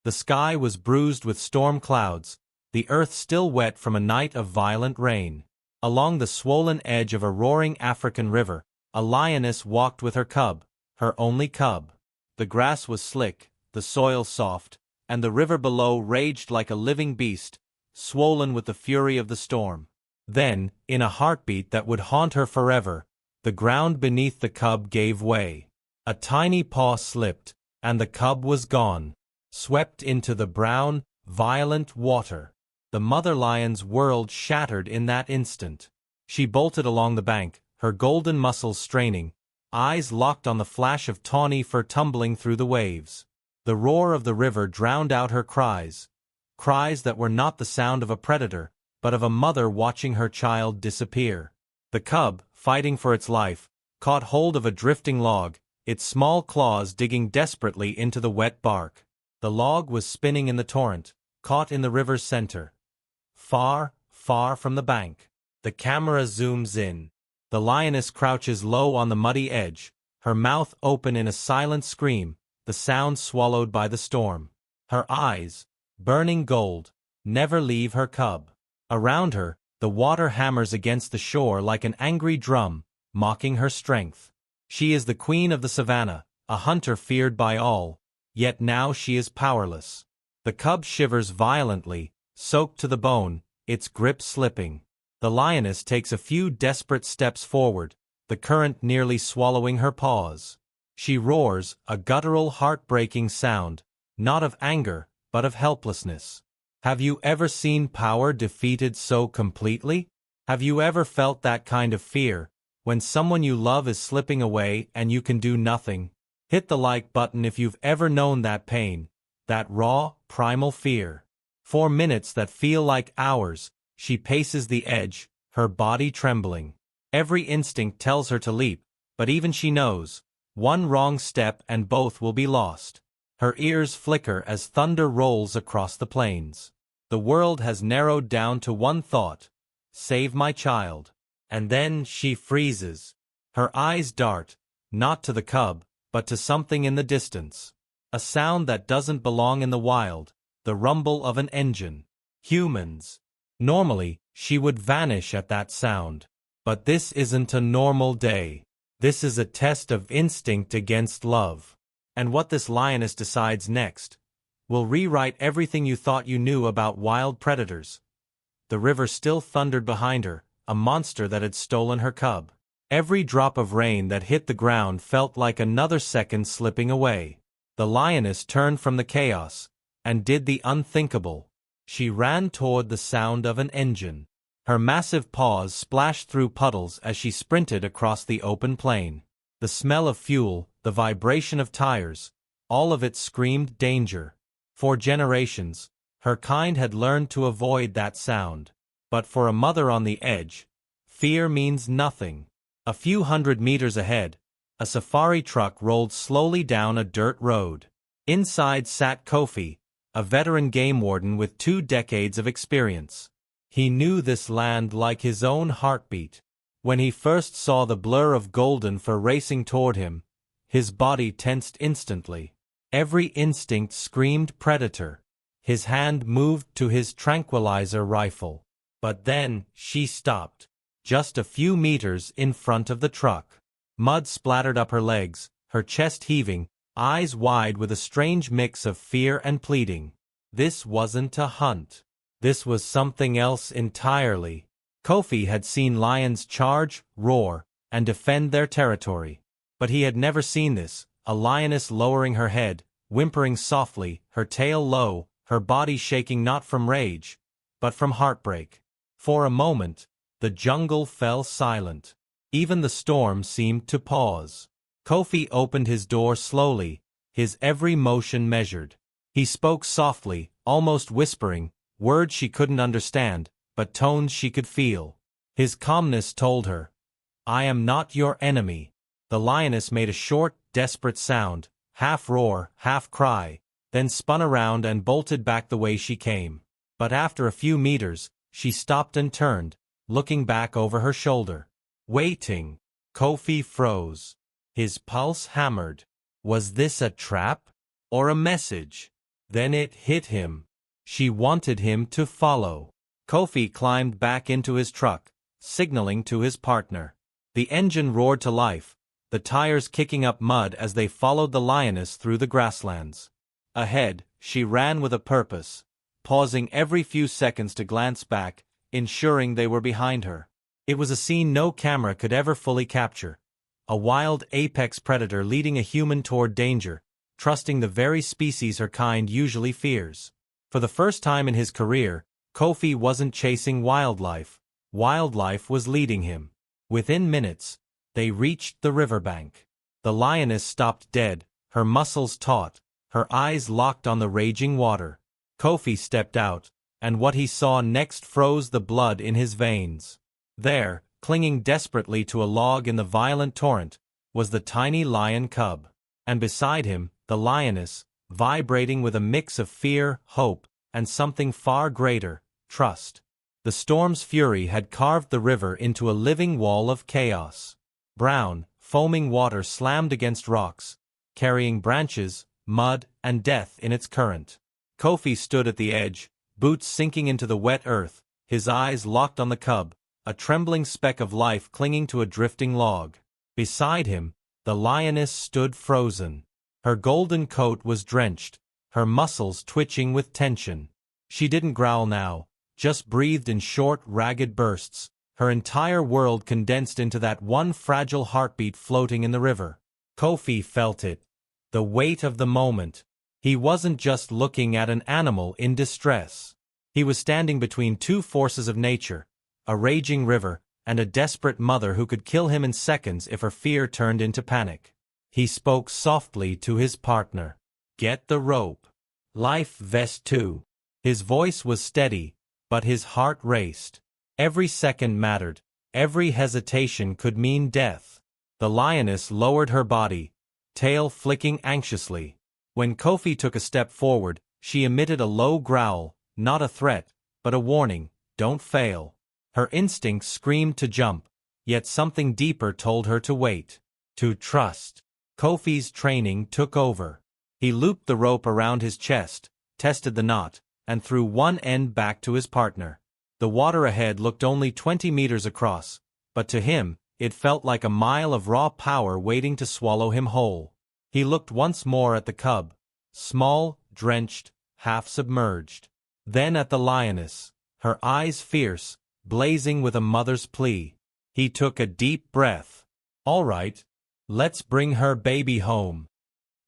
The sky was bruised with storm clouds, the earth still wet from a night of violent rain. Along the swollen edge of a roaring African river, a lioness walked with her cub, her only cub. The grass was slick, the soil soft, and the river below raged like a living beast, swollen with the fury of the storm. Then, in a heartbeat that would haunt her forever, the ground beneath the cub gave way. A tiny paw slipped, and the cub was gone, swept into the brown, violent water. The mother lion's world shattered in that instant. She bolted along the bank, her golden muscles straining, eyes locked on the flash of tawny fur tumbling through the waves. The roar of the river drowned out her cries, cries that were not the sound of a predator, but of a mother watching her child disappear. The cub, fighting for its life, caught hold of a drifting log, its small claws digging desperately into the wet bark. The log was spinning in the torrent, caught in the river's center. Far, far from the bank. The camera zooms in. The lioness crouches low on the muddy edge, her mouth open in a silent scream, the sound swallowed by the storm. Her eyes, burning gold, never leave her cub. Around her, the water hammers against the shore like an angry drum, mocking her strength. She is the queen of the savannah, a hunter feared by all, yet now she is powerless. The cub shivers violently, soaked to the bone, its grip slipping. The lioness takes a few desperate steps forward, the current nearly swallowing her paws. She roars, a guttural heartbreaking sound, not of anger, but of helplessness. Have you ever seen power defeated so completely? Have you ever felt that kind of fear, when someone you love is slipping away and you can do nothing? Hit the like button if you've ever known that pain, that raw, primal fear. For minutes that feel like hours, she paces the edge, her body trembling. Every instinct tells her to leap, but even she knows, one wrong step and both will be lost. Her ears flicker as thunder rolls across the plains. The world has narrowed down to one thought: save my child. And then she freezes. Her eyes dart, not to the cub, but to something in the distance. A sound that doesn't belong in the wild, the rumble of an engine. Humans. Normally, she would vanish at that sound. But this isn't a normal day. This is a test of instinct against love. And what this lioness decides next will rewrite everything you thought you knew about wild predators. The river still thundered behind her, a monster that had stolen her cub. Every drop of rain that hit the ground felt like another second slipping away. The lioness turned from the chaos and did the unthinkable. She ran toward the sound of an engine. Her massive paws splashed through puddles as she sprinted across the open plain. The smell of fuel, the vibration of tires, all of it screamed danger. For generations, her kind had learned to avoid that sound. But for a mother on the edge, fear means nothing. A few hundred meters ahead, a safari truck rolled slowly down a dirt road. Inside sat Kofi, a veteran game warden with 2 decades of experience. He knew this land like his own heartbeat. When he first saw the blur of golden fur racing toward him, his body tensed instantly. Every instinct screamed predator. His hand moved to his tranquilizer rifle. But then, she stopped. Just a few meters in front of the truck. Mud splattered up her legs, her chest heaving, eyes wide with a strange mix of fear and pleading. This wasn't a hunt. This was something else entirely. Kofi had seen lions charge, roar, and defend their territory. But he had never seen this, a lioness lowering her head, whimpering softly, her tail low, her body shaking not from rage, but from heartbreak. For a moment, the jungle fell silent. Even the storm seemed to pause. Kofi opened his door slowly, his every motion measured. He spoke softly, almost whispering, words she couldn't understand, but tones she could feel. His calmness told her, "I am not your enemy." The lioness made a short, desperate sound, half roar, half cry, then spun around and bolted back the way she came. But after a few meters, she stopped and turned, looking back over her shoulder. Waiting. Kofi froze. His pulse hammered. Was this a trap? Or a message? Then it hit him. She wanted him to follow. Kofi climbed back into his truck, signaling to his partner. The engine roared to life, the tires kicking up mud as they followed the lioness through the grasslands. Ahead, she ran with a purpose, pausing every few seconds to glance back, ensuring they were behind her. It was a scene no camera could ever fully capture. A wild apex predator leading a human toward danger, trusting the very species her kind usually fears. For the first time in his career, Kofi wasn't chasing wildlife. Wildlife was leading him. Within minutes, they reached the riverbank. The lioness stopped dead, her muscles taut, her eyes locked on the raging water. Kofi stepped out, and what he saw next froze the blood in his veins. There, clinging desperately to a log in the violent torrent, was the tiny lion cub. And beside him, the lioness, vibrating with a mix of fear, hope, and something far greater, trust. The storm's fury had carved the river into a living wall of chaos. Brown, foaming water slammed against rocks, carrying branches, mud, and death in its current. Kofi stood at the edge, boots sinking into the wet earth, his eyes locked on the cub, a trembling speck of life clinging to a drifting log. Beside him, the lioness stood frozen. Her golden coat was drenched, her muscles twitching with tension. She didn't growl now, just breathed in short, ragged bursts, her entire world condensed into that one fragile heartbeat floating in the river. Kofi felt it. The weight of the moment. He wasn't just looking at an animal in distress. He was standing between two forces of nature, a raging river, and a desperate mother who could kill him in seconds if her fear turned into panic. He spoke softly to his partner. "Get the rope. Life vest too." His voice was steady, but his heart raced. Every second mattered. Every hesitation could mean death. The lioness lowered her body, tail flicking anxiously. When Kofi took a step forward, she emitted a low growl, not a threat, but a warning, "Don't fail." Her instincts screamed to jump, yet something deeper told her to wait, to trust. Kofi's training took over. He looped the rope around his chest, tested the knot, and threw one end back to his partner. The water ahead looked only 20 meters across, but to him, it felt like a mile of raw power waiting to swallow him whole. He looked once more at the cub, small, drenched, half submerged. Then at the lioness, her eyes fierce, blazing with a mother's plea. He took a deep breath. "All right, let's bring her baby home."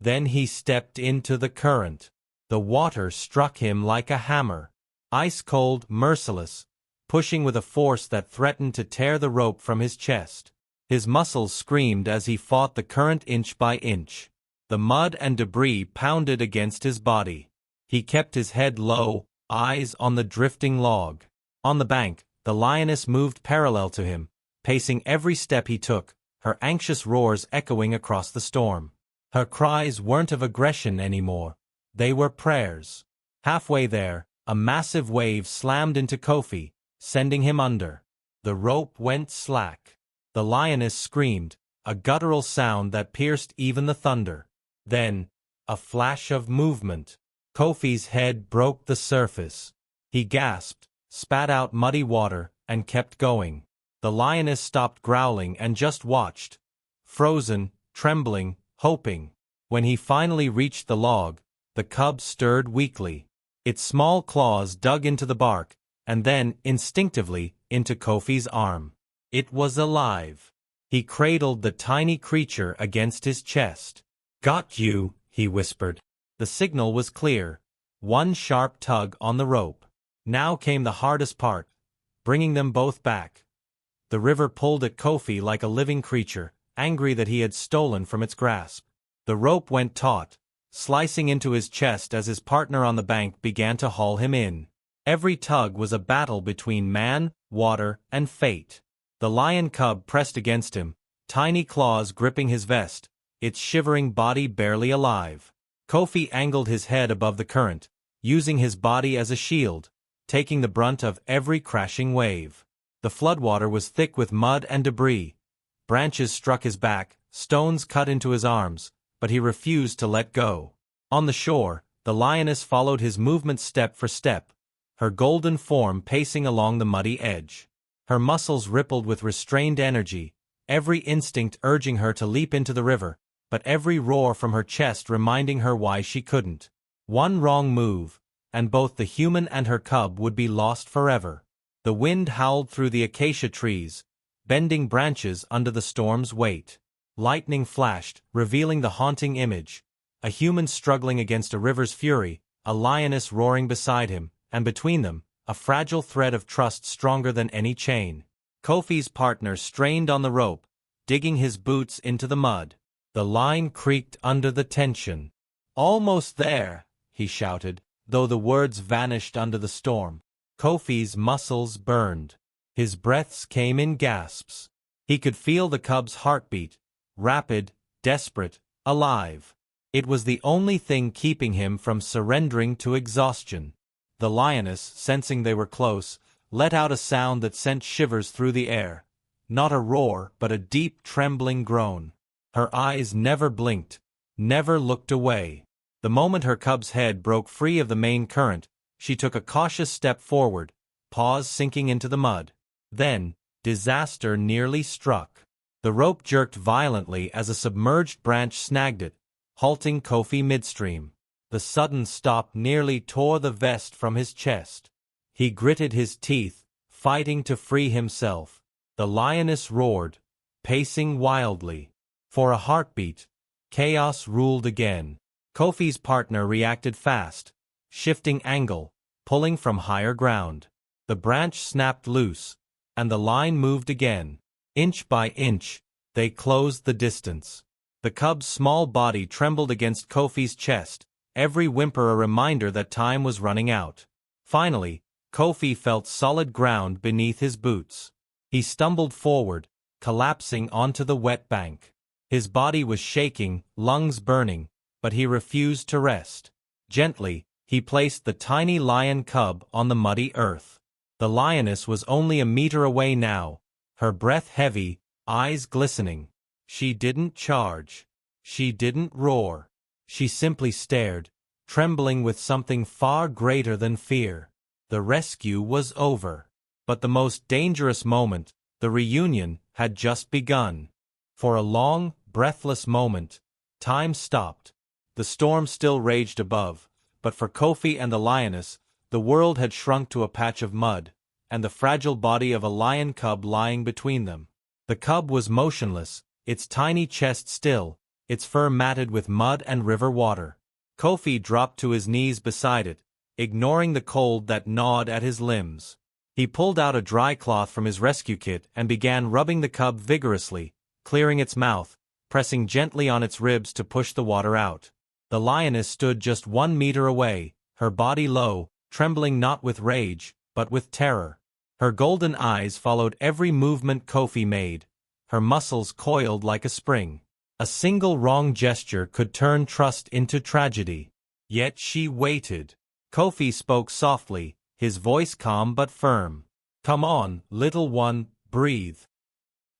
Then he stepped into the current. The water struck him like a hammer, ice-cold, merciless, pushing with a force that threatened to tear the rope from his chest. His muscles screamed as he fought the current inch by inch. The mud and debris pounded against his body. He kept his head low, eyes on the drifting log. On the bank, the lioness moved parallel to him, pacing every step he took, her anxious roars echoing across the storm. Her cries weren't of aggression anymore. They were prayers. Halfway there, a massive wave slammed into Kofi, sending him under. The rope went slack. The lioness screamed, a guttural sound that pierced even the thunder. Then, a flash of movement. Kofi's head broke the surface. He gasped, spat out muddy water, and kept going. The lioness stopped growling and just watched, frozen, trembling, hoping. When he finally reached the log, the cub stirred weakly. Its small claws dug into the bark, and then, instinctively, into Kofi's arm. It was alive. He cradled the tiny creature against his chest. "Got you," he whispered. The signal was clear. One sharp tug on the rope. Now came the hardest part, bringing them both back. The river pulled at Kofi like a living creature, angry that he had stolen from its grasp. The rope went taut, slicing into his chest as his partner on the bank began to haul him in. Every tug was a battle between man, water, and fate. The lion cub pressed against him, tiny claws gripping his vest, its shivering body barely alive. Kofi angled his head above the current, using his body as a shield, taking the brunt of every crashing wave. The floodwater was thick with mud and debris. Branches struck his back, stones cut into his arms, but he refused to let go. On the shore, The lioness followed his movements step for step, her golden form pacing along the muddy edge. Her muscles rippled with restrained energy, every instinct urging her to leap into the river, but every roar from her chest reminding her why she couldn't. One wrong move, and both the human and her cub would be lost forever. The wind howled through the acacia trees, bending branches under the storm's weight. Lightning flashed, revealing the haunting image. A human struggling against a river's fury, a lioness roaring beside him, and between them, a fragile thread of trust stronger than any chain. Kofi's partner strained on the rope, digging his boots into the mud. The line creaked under the tension. "Almost there," he shouted, though the words vanished under the storm. Kofi's muscles burned. His breaths came in gasps. He could feel the cub's heartbeat, rapid, desperate, alive. It was the only thing keeping him from surrendering to exhaustion. The lioness, sensing they were close, let out a sound that sent shivers through the air. Not a roar, but a deep, trembling groan. Her eyes never blinked, never looked away. The moment her cub's head broke free of the main current, she took a cautious step forward, paws sinking into the mud. Then, disaster nearly struck. The rope jerked violently as a submerged branch snagged it, halting Kofi midstream. The sudden stop nearly tore the vest from his chest. He gritted his teeth, fighting to free himself. The lioness roared, pacing wildly. For a heartbeat, chaos ruled again. Kofi's partner reacted fast, shifting angle, pulling from higher ground. The branch snapped loose, and the line moved again. Inch by inch, they closed the distance. The cub's small body trembled against Kofi's chest, every whimper a reminder that time was running out. Finally, Kofi felt solid ground beneath his boots. He stumbled forward, collapsing onto the wet bank. His body was shaking, lungs burning, but he refused to rest. Gently, he placed the tiny lion cub on the muddy earth. The lioness was only a meter away now, her breath heavy, eyes glistening. She didn't charge. She didn't roar. She simply stared, trembling with something far greater than fear. The rescue was over. But the most dangerous moment, the reunion, had just begun. For a long, breathless moment, time stopped. The storm still raged above, but for Kofi and the lioness, the world had shrunk to a patch of mud, and the fragile body of a lion cub lying between them. The cub was motionless, its tiny chest still, its fur matted with mud and river water. Kofi dropped to his knees beside it, ignoring the cold that gnawed at his limbs. He pulled out a dry cloth from his rescue kit and began rubbing the cub vigorously, clearing its mouth, pressing gently on its ribs to push the water out. The lioness stood just 1 meter away, her body low, trembling not with rage, but with terror. Her golden eyes followed every movement Kofi made, her muscles coiled like a spring. A single wrong gesture could turn trust into tragedy. Yet she waited. Kofi spoke softly, his voice calm but firm. "Come on, little one, breathe."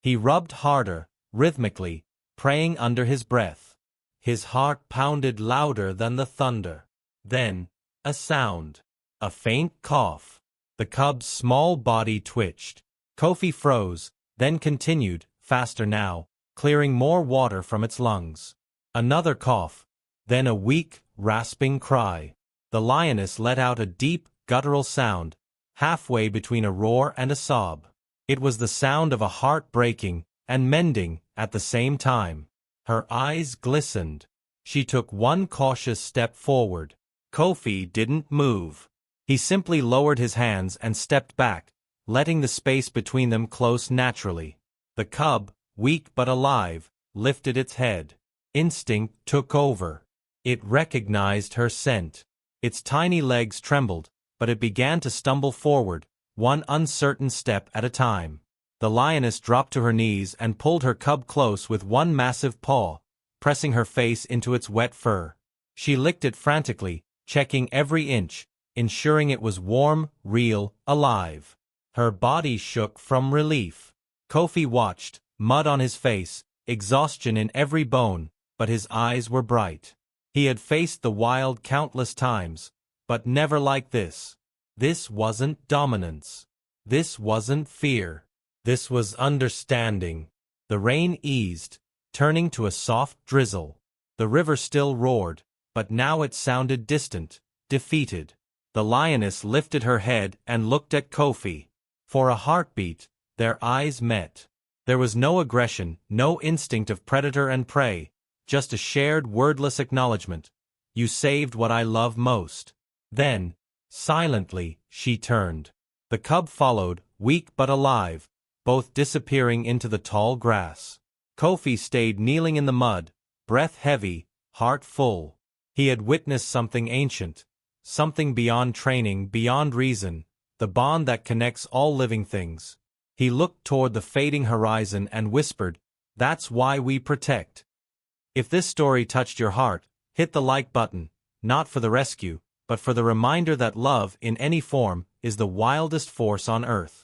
He rubbed harder, rhythmically, praying under his breath. His heart pounded louder than the thunder. Then, a sound. A faint cough. The cub's small body twitched. Kofi froze, then continued, faster now, clearing more water from its lungs. Another cough. Then a weak, rasping cry. The lioness let out a deep, guttural sound, halfway between a roar and a sob. It was the sound of a heart breaking and mending at the same time. Her eyes glistened. She took one cautious step forward. Kofi didn't move. He simply lowered his hands and stepped back, letting the space between them close naturally. The cub, weak but alive, lifted its head. Instinct took over. It recognized her scent. Its tiny legs trembled, but it began to stumble forward, one uncertain step at a time. The lioness dropped to her knees and pulled her cub close with one massive paw, pressing her face into its wet fur. She licked it frantically, checking every inch, ensuring it was warm, real, alive. Her body shook from relief. Kofi watched, mud on his face, exhaustion in every bone, but his eyes were bright. He had faced the wild countless times, but never like this. This wasn't dominance. This wasn't fear. This was understanding. The rain eased, turning to a soft drizzle. The river still roared, but now it sounded distant, defeated. The lioness lifted her head and looked at Kofi. For a heartbeat, their eyes met. There was no aggression, no instinct of predator and prey, just a shared wordless acknowledgement. You saved what I love most. Then, silently, she turned. The cub followed, weak but alive, both disappearing into the tall grass. Kofi stayed kneeling in the mud, breath heavy, heart full. He had witnessed something ancient, something beyond training, beyond reason, the bond that connects all living things. He looked toward the fading horizon and whispered, "That's why we protect." If this story touched your heart, hit the like button, not for the rescue, but for the reminder that love, in any form, is the wildest force on earth.